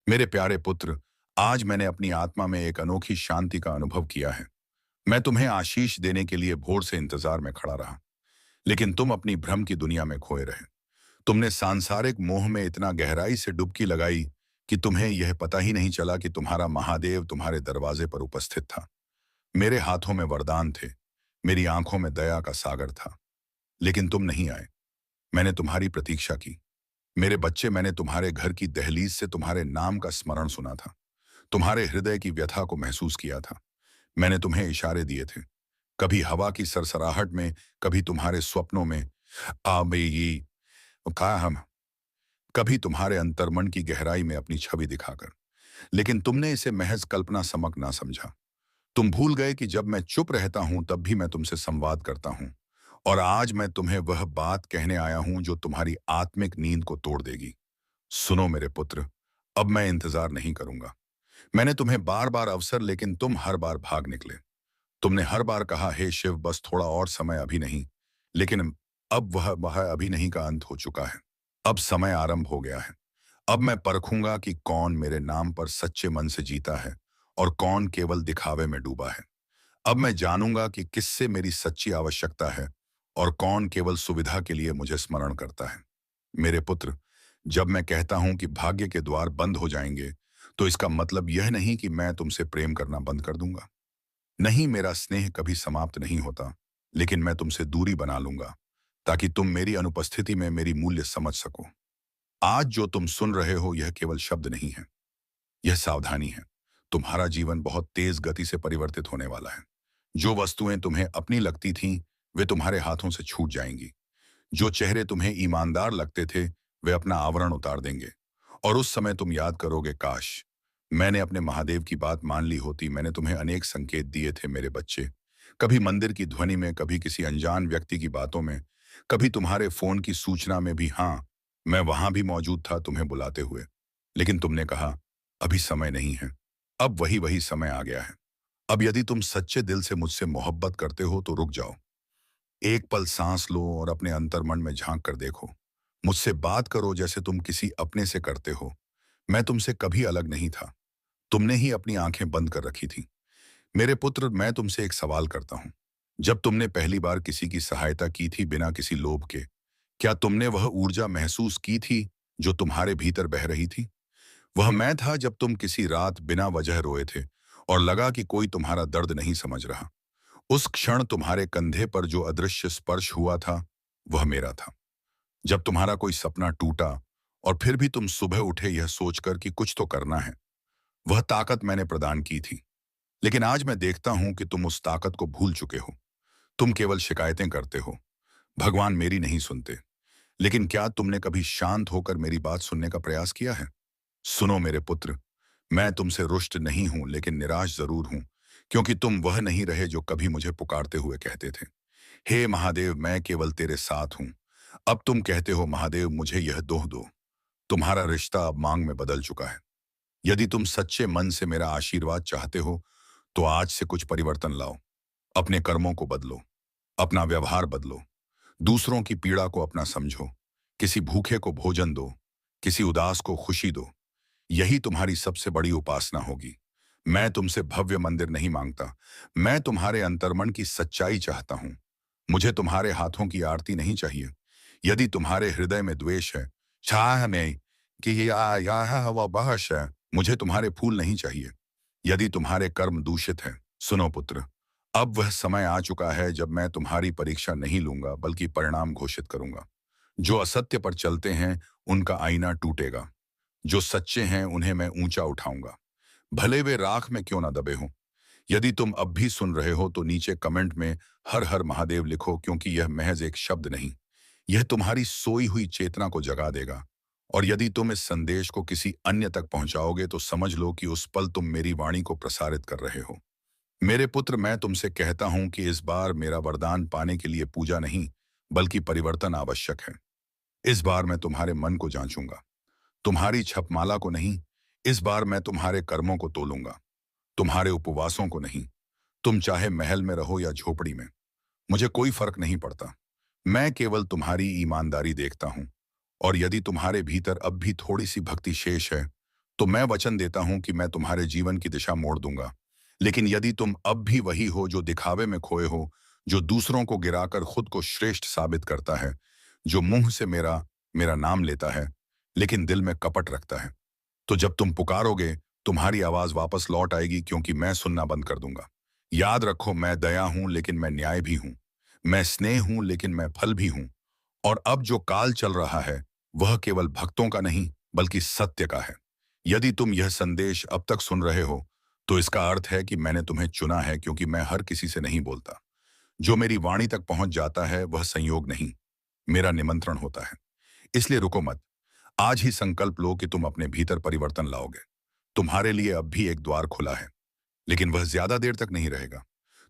मेरे प्यारे पुत्र, आज मैंने अपनी आत्मा में एक अनोखी शांति का अनुभव किया है। मैं तुम्हें आशीष देने के लिए भोर से इंतजार में खड़ा रहा, लेकिन तुम अपनी भ्रम की दुनिया में खोए रहे। तुमने सांसारिक मोह में इतना गहराई से डुबकी लगाई कि तुम्हें यह पता ही नहीं चला कि तुम्हारा महादेव तुम्हारे दरवाजे पर उपस्थित था। मेरे हाथों में वरदान थे, मेरी आंखों में दया का सागर था, लेकिन तुम नहीं आए। मैंने तुम्हारी प्रतीक्षा की। मेरे बच्चे, मैंने तुम्हारे घर की दहलीज से तुम्हारे नाम का स्मरण सुना था, तुम्हारे हृदय की व्यथा को महसूस किया था। मैंने तुम्हें इशारे दिए थे, कभी हवा की सरसराहट में, कभी तुम्हारे स्वप्नों में। ये कहा हम, कभी तुम्हारे अंतर्मन की गहराई में अपनी छवि दिखाकर। लेकिन तुमने इसे महज कल्पना समक ना समझा। तुम भूल गए कि जब मैं चुप रहता हूं तब भी मैं तुमसे संवाद करता हूं। और आज मैं तुम्हें वह बात कहने आया हूं जो तुम्हारी आत्मिक नींद को तोड़ देगी। सुनो मेरे पुत्र, अब मैं इंतजार नहीं करूंगा। मैंने तुम्हें बार बार अवसर, लेकिन तुम हर बार भाग निकले। तुमने हर बार कहा, हे शिव, बस थोड़ा और समय, अभी नहीं। लेकिन अब वह अभी नहीं का अंत हो चुका है। अब समय आरंभ हो गया है। अब मैं परखूंगा कि कौन मेरे नाम पर सच्चे मन से जीता है और कौन केवल दिखावे में डूबा है। अब मैं जानूंगा कि किससे मेरी सच्ची आवश्यकता है और कौन केवल सुविधा के लिए मुझे स्मरण करता है। मेरे पुत्र, जब मैं कहता हूं कि भाग्य के द्वार बंद हो जाएंगे, तो इसका मतलब यह नहीं कि मैं तुमसे प्रेम करना बंद कर दूंगा। नहीं, मेरा स्नेह कभी समाप्त नहीं होता, लेकिन मैं तुमसे दूरी बना लूंगा ताकि तुम मेरी अनुपस्थिति में मेरी मूल्य समझ सको। आज जो तुम सुन रहे हो, यह केवल शब्द नहीं है, यह सावधानी है। तुम्हारा जीवन बहुत तेज गति से परिवर्तित होने वाला है। जो वस्तुएं तुम्हें अपनी लगती थीं, वे तुम्हारे हाथों से छूट जाएंगी। जो चेहरे तुम्हें ईमानदार लगते थे, वे अपना आवरण उतार देंगे। और उस समय तुम याद करोगे, काश मैंने अपने महादेव की बात मान ली होती। मैंने तुम्हें अनेक संकेत दिए थे मेरे बच्चे, कभी मंदिर की ध्वनि में, कभी किसी अनजान व्यक्ति की बातों में, कभी तुम्हारे फोन की सूचना में भी। हाँ, मैं वहां भी मौजूद था तुम्हें बुलाते हुए। लेकिन तुमने कहा, अभी समय नहीं है। अब वही वही समय आ गया है। अब यदि तुम सच्चे दिल से मुझसे मोहब्बत करते हो तो रुक जाओ, एक पल सांस लो और अपने अंतर्मन में झांक कर देखो। मुझसे बात करो जैसे तुम किसी अपने से करते हो। मैं तुमसे कभी अलग नहीं था, तुमने ही अपनी आंखें बंद कर रखी थी। मेरे पुत्र, मैं तुमसे एक सवाल करता हूं। जब तुमने पहली बार किसी की सहायता की थी बिना किसी लोभ के, क्या तुमने वह ऊर्जा महसूस की थी जो तुम्हारे भीतर बह रही थी? वह मैं था जब तुम किसी रात बिना वजह रोए थे और लगा कि कोई तुम्हारा दर्द नहीं समझ रहा। उस क्षण तुम्हारे कंधे पर जो अदृश्य स्पर्श हुआ था, वह मेरा था। जब तुम्हारा कोई सपना टूटा और फिर भी तुम सुबह उठे यह सोचकर कि कुछ तो करना है, वह ताकत मैंने प्रदान की थी। लेकिन आज मैं देखता हूं कि तुम उस ताकत को भूल चुके हो। तुम केवल शिकायतें करते हो, भगवान मेरी नहीं सुनते। लेकिन क्या तुमने कभी शांत होकर मेरी बात सुनने का प्रयास किया है? सुनो मेरे पुत्र, मैं तुमसे रुष्ट नहीं हूं, लेकिन निराश जरूर हूं, क्योंकि तुम वह नहीं रहे जो कभी मुझे पुकारते हुए कहते थे, हे महादेव, मैं केवल तेरे साथ हूं। अब तुम कहते हो, महादेव मुझे यह दोह दो। तुम्हारा रिश्ता अब मांग में बदल चुका है। यदि तुम सच्चे मन से मेरा आशीर्वाद चाहते हो, तो आज से कुछ परिवर्तन लाओ। अपने कर्मों को बदलो, अपना व्यवहार बदलो, दूसरों की पीड़ा को अपना समझो, किसी भूखे को भोजन दो, किसी उदास को खुशी दो। यही तुम्हारी सबसे बड़ी उपासना होगी। मैं तुमसे भव्य मंदिर नहीं मांगता, मैं तुम्हारे अंतर्मन की सच्चाई चाहता हूं। मुझे तुम्हारे हाथों की आरती नहीं चाहिए। यदि तुम्हारे हृदय में द्वेष है, चाह में कि यह हवा बहस है, मुझे तुम्हारे फूल नहीं चाहिए। यदि तुम्हारे कर्म दूषित हैं, सुनो पुत्र, अब वह समय आ चुका है जब मैं तुम्हारी परीक्षा नहीं लूंगा, बल्कि परिणाम घोषित करूंगा। जो असत्य पर चलते हैं, उनका आईना टूटेगा। जो सच्चे हैं, उन्हें मैं ऊंचा उठाऊंगा, भले वे राख में क्यों ना दबे हों। यदि तुम अब भी सुन रहे हो तो नीचे कमेंट में हर हर महादेव लिखो, क्योंकि यह महज एक शब्द नहीं, यह तुम्हारी सोई हुई चेतना को जगा देगा। और यदि तुम इस संदेश को किसी अन्य तक पहुंचाओगे तो समझ लो कि उस पल तुम मेरी वाणी को प्रसारित कर रहे हो। मेरे पुत्र, मैं तुमसे कहता हूं कि इस बार मेरा वरदान पाने के लिए पूजा नहीं, बल्कि परिवर्तन आवश्यक है। इस बार मैं तुम्हारे मन को जांचूंगा, तुम्हारी छपमाला को नहीं। इस बार मैं तुम्हारे कर्मों को तोलूंगा, तुम्हारे उपवासों को नहीं। तुम चाहे महल में रहो या झोपड़ी में, मुझे कोई फर्क नहीं पड़ता। मैं केवल तुम्हारी ईमानदारी देखता हूं। और यदि तुम्हारे भीतर अब भी थोड़ी सी भक्ति शेष है, तो मैं वचन देता हूं कि मैं तुम्हारे जीवन की दिशा मोड़ दूंगा। लेकिन यदि तुम अब भी वही हो जो दिखावे में खोए हो, जो दूसरों को गिराकर खुद को श्रेष्ठ साबित करता है, जो मुंह से मेरा मेरा नाम लेता है लेकिन दिल में कपट रखता है, तो जब तुम पुकारोगे, तुम्हारी आवाज वापस लौट आएगी, क्योंकि मैं सुनना बंद कर दूंगा। याद रखो, मैं दया हूं लेकिन मैं न्याय भी हूं। मैं स्नेह हूं लेकिन मैं फल भी हूं। और अब जो काल चल रहा है, वह केवल भक्तों का नहीं बल्कि सत्य का है। यदि तुम यह संदेश अब तक सुन रहे हो, तो इसका अर्थ है कि मैंने तुम्हें चुना है, क्योंकि मैं हर किसी से नहीं बोलता। जो मेरी वाणी तक पहुंच जाता है वह संयोग नहीं, मेरा निमंत्रण होता है। इसलिए रुको मत। आज ही संकल्प लो कि तुम अपने भीतर परिवर्तन लाओगे। तुम्हारे लिए अब भी एक द्वार खुला है, लेकिन वह ज्यादा देर तक नहीं रहेगा।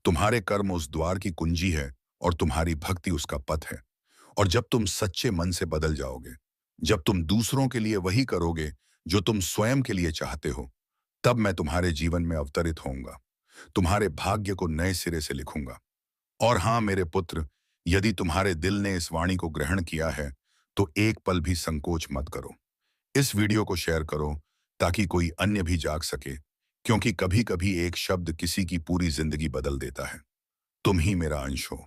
तुम्हारे कर्म उस द्वार की कुंजी है और तुम्हारी भक्ति उसका पथ है। और जब तुम सच्चे मन से बदल जाओगे, जब तुम दूसरों के लिए वही करोगे जो तुम स्वयं के लिए चाहते हो, तब मैं तुम्हारे जीवन में अवतरित होऊंगा, तुम्हारे भाग्य को नए सिरे से लिखूंगा। और हाँ मेरे पुत्र, यदि तुम्हारे दिल ने इस वाणी को ग्रहण किया है, तो एक पल भी संकोच मत करो। इस वीडियो को शेयर करो ताकि कोई अन्य भी जाग सके, क्योंकि कभी कभी एक शब्द किसी की पूरी जिंदगी बदल देता है। तुम ही मेरा अंश हो,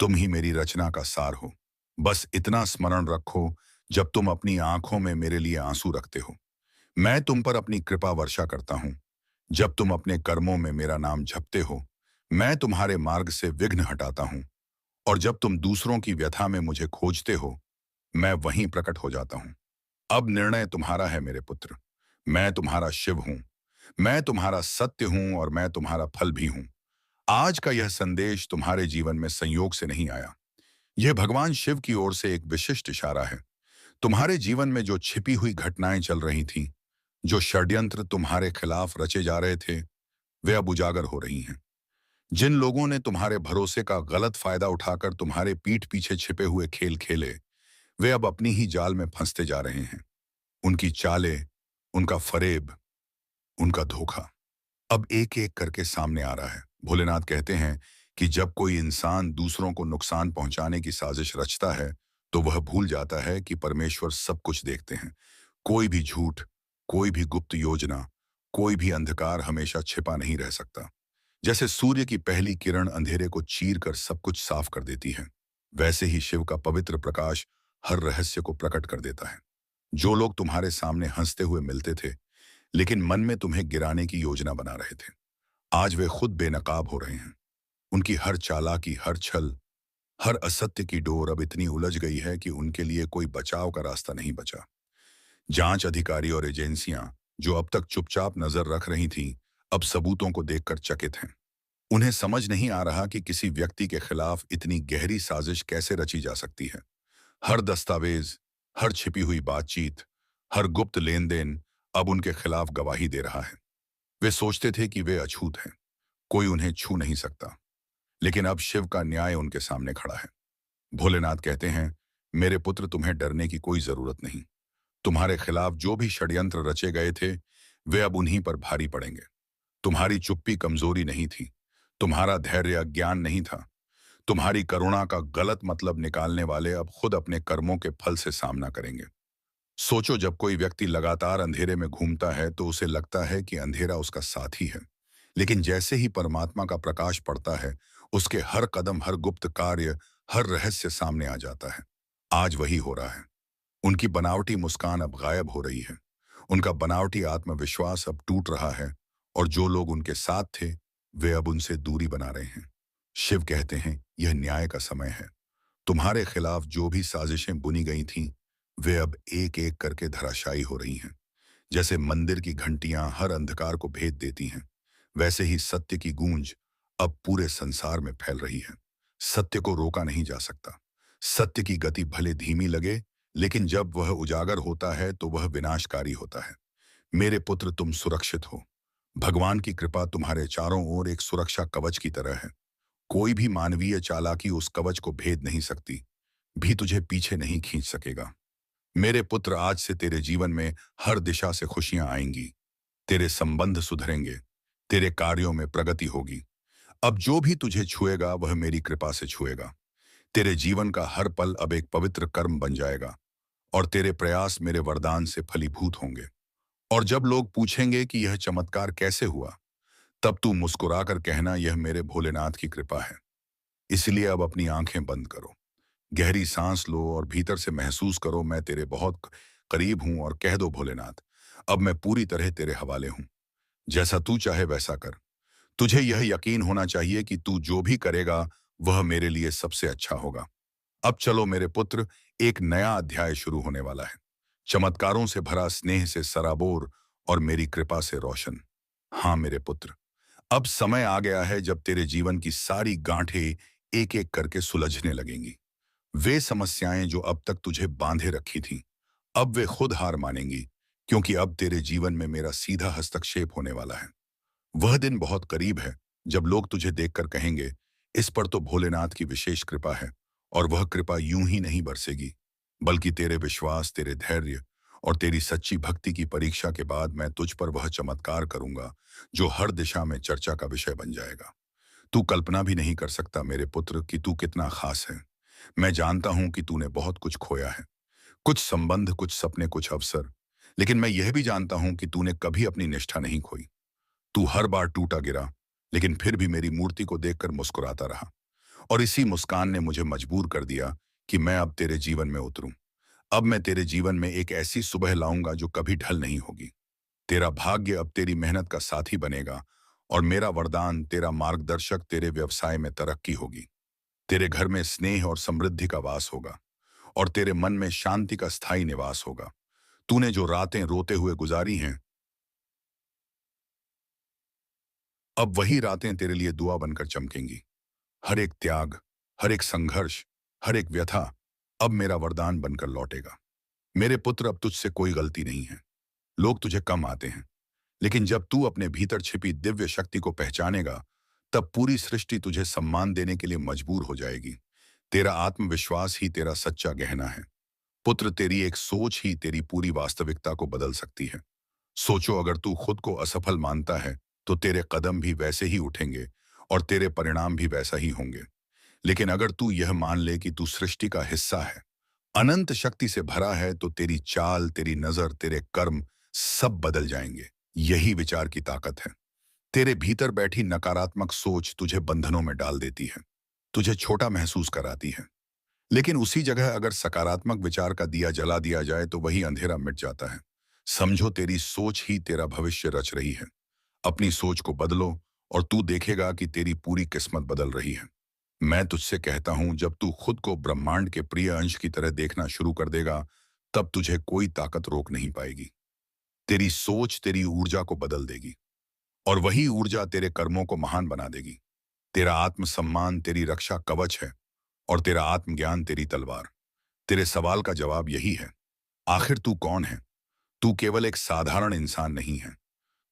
तुम ही मेरी रचना का सार हो। बस इतना स्मरण रखो, जब तुम अपनी आंखों में मेरे लिए आंसू रखते हो, मैं तुम पर अपनी कृपा वर्षा करता हूं। जब तुम अपने कर्मों में मेरा नाम जपते हो, मैं तुम्हारे मार्ग से विघ्न हटाता हूं। और जब तुम दूसरों की व्यथा में मुझे खोजते हो, मैं वहीं प्रकट हो जाता हूं। अब निर्णय तुम्हारा है मेरे पुत्र। मैं तुम्हारा शिव हूं, मैं तुम्हारा सत्य हूं और मैं तुम्हारा फल भी हूं। आज का यह संदेश तुम्हारे जीवन में संयोग से नहीं आया। यह भगवान शिव की ओर से एक विशिष्ट इशारा है। तुम्हारे जीवन में जो छिपी हुई घटनाएं चल रही थीं, जो षड्यंत्र तुम्हारे खिलाफ रचे जा रहे थे, वे अब उजागर हो रही हैं। जिन लोगों ने तुम्हारे भरोसे का गलत फायदा उठाकर तुम्हारे पीठ पीछे छिपे हुए खेल खेले, वे अब अपनी ही जाल में फंसते जा रहे हैं। उनकी चालें, उनका फरेब, उनका धोखा अब एक एक करके सामने आ रहा है। भोलेनाथ कहते हैं कि जब कोई इंसान दूसरों को नुकसान पहुंचाने की साजिश रचता है, तो वह भूल जाता है कि परमेश्वर सब कुछ देखते हैं। कोई भी झूठ, कोई भी गुप्त योजना, कोई भी अंधकार हमेशा छिपा नहीं रह सकता। जैसे सूर्य की पहली किरण अंधेरे को चीर कर सब कुछ साफ कर देती है, वैसे ही शिव का पवित्र प्रकाश हर रहस्य को प्रकट कर देता है। जो लोग तुम्हारे सामने हंसते हुए मिलते थे, लेकिन मन में तुम्हें गिराने की योजना बना रहे थे, आज वे खुद बेनकाब हो रहे हैं। उनकी हर चालाकी, हर छल, हर असत्य की डोर अब इतनी उलझ गई है कि उनके लिए कोई बचाव का रास्ता नहीं बचा। जांच अधिकारी और एजेंसियां, जो अब तक चुपचाप नजर रख रही थीं, अब सबूतों को देखकर चकित हैं। उन्हें समझ नहीं आ रहा कि किसी व्यक्ति के खिलाफ इतनी गहरी साजिश कैसे रची जा सकती है। हर दस्तावेज, हर छिपी हुई बातचीत, हर गुप्त लेन देन अब उनके खिलाफ गवाही दे रहा है। वे सोचते थे कि वे अछूत हैं, कोई उन्हें छू नहीं सकता, लेकिन अब शिव का न्याय उनके सामने खड़ा है। भोलेनाथ कहते हैं, मेरे पुत्र, तुम्हें डरने की कोई जरूरत नहीं। तुम्हारे खिलाफ जो भी षड्यंत्र रचे गए थे, वे अब उन्हीं पर भारी पड़ेंगे। तुम्हारी चुप्पी कमजोरी नहीं थी, तुम्हारा धैर्य अज्ञान नहीं था। तुम्हारी करुणा का गलत मतलब निकालने वाले अब खुद अपने कर्मों के फल से सामना करेंगे। सोचो, जब कोई व्यक्ति लगातार अंधेरे में घूमता है तो उसे लगता है कि अंधेरा उसका साथी है। लेकिन जैसे ही परमात्मा का प्रकाश पड़ता है, उसके हर कदम, हर गुप्त कार्य, हर रहस्य सामने आ जाता है। आज वही हो रहा है। उनकी बनावटी मुस्कान अब गायब हो रही है। उनका बनावटी आत्मविश्वास अब टूट रहा है। और जो लोग उनके साथ थे, वे अब उनसे दूरी बना रहे हैं। शिव कहते हैं, यह न्याय का समय है। तुम्हारे खिलाफ जो भी साजिशें बुनी गई थीं, वे अब एक एक करके धराशायी हो रही हैं। जैसे मंदिर की घंटियां हर अंधकार को भेद देती हैं, वैसे ही सत्य की गूंज अब पूरे संसार में फैल रही है। सत्य को रोका नहीं जा सकता। सत्य की गति भले धीमी लगे, लेकिन जब वह उजागर होता है तो वह विनाशकारी होता है। मेरे पुत्र, तुम सुरक्षित हो। भगवान की कृपा तुम्हारे चारों ओर एक सुरक्षा कवच की तरह है। कोई भी मानवीय चालाकी उस कवच को भेद नहीं सकती, भी तुझे पीछे नहीं खींच सकेगा। मेरे पुत्र, आज से तेरे जीवन में हर दिशा से खुशियां आएंगी। तेरे संबंध सुधरेंगे, तेरे कार्यों में प्रगति होगी। अब जो भी तुझे छुएगा वह मेरी कृपा से छुएगा। तेरे जीवन का हर पल अब एक पवित्र कर्म बन जाएगा और तेरे प्रयास मेरे वरदान से फलीभूत होंगे। और जब लोग पूछेंगे कि यह चमत्कार कैसे हुआ, तब तू मुस्कुराकर कहना, यह मेरे भोलेनाथ की कृपा है। इसलिए अब अपनी आंखें बंद करो, गहरी सांस लो और भीतर से महसूस करो, मैं तेरे बहुत करीब हूं, और कह दो, भोलेनाथ, अब मैं पूरी तरह तेरे हवाले हूं। जैसा तू चाहे वैसा कर। तुझे यह यकीन होना चाहिए कि तू जो भी करेगा वह मेरे लिए सबसे अच्छा होगा। अब चलो मेरे पुत्र, एक नया अध्याय शुरू होने वाला है, चमत्कारों से भरा, स्नेह से सराबोर और मेरी कृपा से रोशन। हाँ मेरे पुत्र, अब समय आ गया है जब तेरे जीवन की सारी गांठें एक एक करके सुलझने लगेंगी। वे समस्याएं जो अब तक तुझे बांधे रखी थीं, अब वे खुद हार मानेंगी, क्योंकि अब तेरे जीवन में मेरा सीधा हस्तक्षेप होने वाला है। वह दिन बहुत करीब है जब लोग तुझे देखकर कहेंगे, इस पर तो भोलेनाथ की विशेष कृपा है। और वह कृपा यूं ही नहीं बरसेगी, बल्कि तेरे विश्वास, तेरे धैर्य और तेरी सच्ची भक्ति की परीक्षा के बाद मैं तुझ पर वह चमत्कार करूंगा जो हर दिशा में चर्चा का विषय बन जाएगा। तू कल्पना भी नहीं कर सकता मेरे पुत्र कि तू कितना खास है। मैं जानता हूं कि तूने बहुत कुछ खोया है, कुछ संबंध, कुछ सपने, कुछ अवसर, लेकिन मैं यह भी जानता हूं कि तूने कभी अपनी निष्ठा नहीं खोई। तू हर बार टूटा गिरा, लेकिन फिर भी मेरी मूर्ति को देखकर मुस्कुराता रहा, और इसी मुस्कान ने मुझे मजबूर कर दिया कि मैं अब तेरे जीवन में उतरूं। अब मैं तेरे जीवन में एक ऐसी सुबह लाऊंगा जो कभी ढल नहीं होगी। तेरा भाग्य अब तेरी मेहनत का साथी बनेगा, और मेरा वरदान, तेरा मार्गदर्शक, तेरे व्यवसाय में तरक्की होगी। तेरे घर में स्नेह और समृद्धि का वास होगा, और तेरे मन में शांति का स्थायी निवास होगा। तूने जो रातें रोते हुए गुजारी हैं, अब वही रातें तेरे लिए दुआ बनकर चमकेंगी। हर एक त्याग, हर एक संघर्ष, हर एक व्यथा अब मेरा वरदान बनकर लौटेगा। मेरे पुत्र, अब तुझसे कोई गलती नहीं है। लोग तुझे कम आते हैं, लेकिन जब तू अपने भीतर छिपी दिव्य शक्ति को पहचानेगा, तब पूरी सृष्टि तुझे सम्मान देने के लिए मजबूर हो जाएगी। तेरा आत्मविश्वास ही तेरा सच्चा गहना है। पुत्र, तेरी एक सोच ही तेरी पूरी वास्तविकता को बदल सकती है। सोचो, अगर तू खुद को असफल मानता है, तो तेरे कदम भी वैसे ही उठेंगे और तेरे परिणाम भी वैसा ही होंगे। लेकिन अगर तू यह मान ले कि तू सृष्टि का हिस्सा है, अनंत शक्ति से भरा है, तो तेरी चाल, तेरी नजर, तेरे कर्म सब बदल जाएंगे। यही विचार की ताकत है। तेरे भीतर बैठी नकारात्मक सोच तुझे बंधनों में डाल देती है, तुझे छोटा महसूस कराती है। लेकिन उसी जगह अगर सकारात्मक विचार का दिया जला दिया जाए तो वही अंधेरा मिट जाता है। समझो, तेरी सोच ही तेरा भविष्य रच रही है। अपनी सोच को बदलो और तू देखेगा कि तेरी पूरी किस्मत बदल रही है। मैं तुझसे कहता हूं, जब तू खुद को ब्रह्मांड के प्रिय अंश की तरह देखना शुरू कर देगा, तब तुझे कोई ताकत रोक नहीं पाएगी। तेरी सोच तेरी ऊर्जा को बदल देगी, और वही ऊर्जा तेरे कर्मों को महान बना देगी। तेरा आत्मसम्मान तेरी रक्षा कवच है, और तेरा आत्मज्ञान तेरी तलवार। तेरे सवाल का जवाब यही है, आखिर तू कौन है? तू केवल एक साधारण इंसान नहीं है।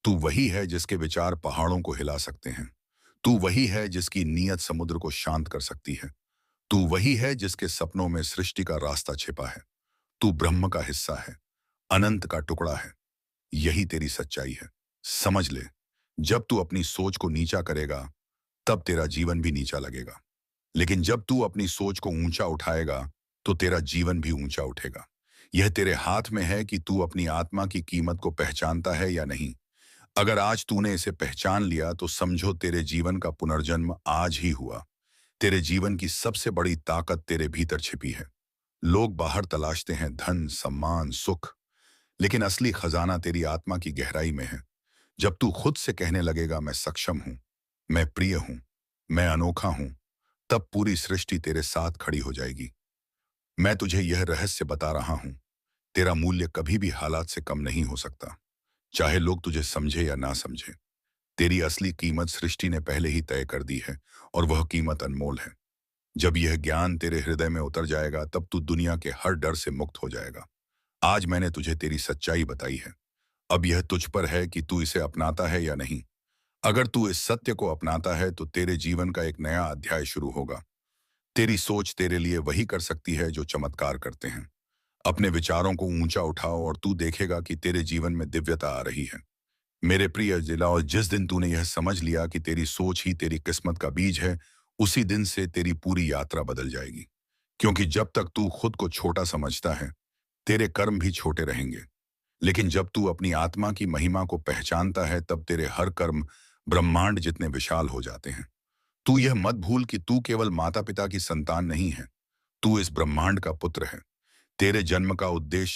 तू वही है जिसके विचार पहाड़ों को हिला सकते हैं। तू वही है जिसकी नीयत समुद्र को शांत कर सकती है। तू वही है जिसके सपनों में सृष्टि का रास्ता छिपा है। तू ब्रह्म का हिस्सा है, अनंत का टुकड़ा है। यही तेरी सच्चाई है। समझ ले, जब तू अपनी सोच को नीचा करेगा, तब तेरा जीवन भी नीचा लगेगा। लेकिन जब तू अपनी सोच को ऊंचा उठाएगा, तो तेरा जीवन भी ऊंचा उठेगा। यह तेरे हाथ में है कि तू अपनी आत्मा की कीमत को पहचानता है या नहीं। अगर आज तूने इसे पहचान लिया, तो समझो तेरे जीवन का पुनर्जन्म आज ही हुआ। तेरे जीवन की सबसे बड़ी ताकत तेरे भीतर छिपी है। लोग बाहर तलाशते हैं धन, सम्मान, सुख, लेकिन असली खजाना तेरी आत्मा की गहराई में है। जब तू खुद से कहने लगेगा, मैं सक्षम हूं, मैं प्रिय हूं, मैं अनोखा हूं, तब पूरी सृष्टि तेरे साथ खड़ी हो जाएगी। मैं तुझे यह रहस्य बता रहा हूं, तेरा मूल्य कभी भी हालात से कम नहीं हो सकता। चाहे लोग तुझे समझे या ना समझे, तेरी असली कीमत सृष्टि ने पहले ही तय कर दी है, और वह कीमत अनमोल है। जब यह ज्ञान तेरे हृदय में उतर जाएगा, तब तू दुनिया के हर डर से मुक्त हो जाएगा। आज मैंने तुझे तेरी सच्चाई बताई है। अब यह तुझ पर है कि तू इसे अपनाता है या नहीं। अगर तू इस सत्य को अपनाता है, तो तेरे जीवन का एक नया अध्याय शुरू होगा। तेरी सोच तेरे लिए वही कर सकती है जो चमत्कार करते हैं। अपने विचारों को ऊंचा उठाओ और तू देखेगा कि तेरे जीवन में दिव्यता आ रही है। मेरे प्रिय जिला, और जिस दिन तूने यह समझ लिया कि तेरी सोच ही तेरी किस्मत का बीज है, उसी दिन से तेरी पूरी यात्रा बदल जाएगी। क्योंकि जब तक तू खुद को छोटा समझता है, तेरे कर्म भी छोटे रहेंगे। लेकिन जब तू अपनी आत्मा की महिमा को पहचानता है तब तेरे हर कर्म ब्रह्मांड जितने विशाल हो जाते हैं। तू यह मत भूल कि तू केवल माता पिता की संतान नहीं है, तू इस ब्रह्मांड का पुत्र है। तेरे जन्म का उद्देश्य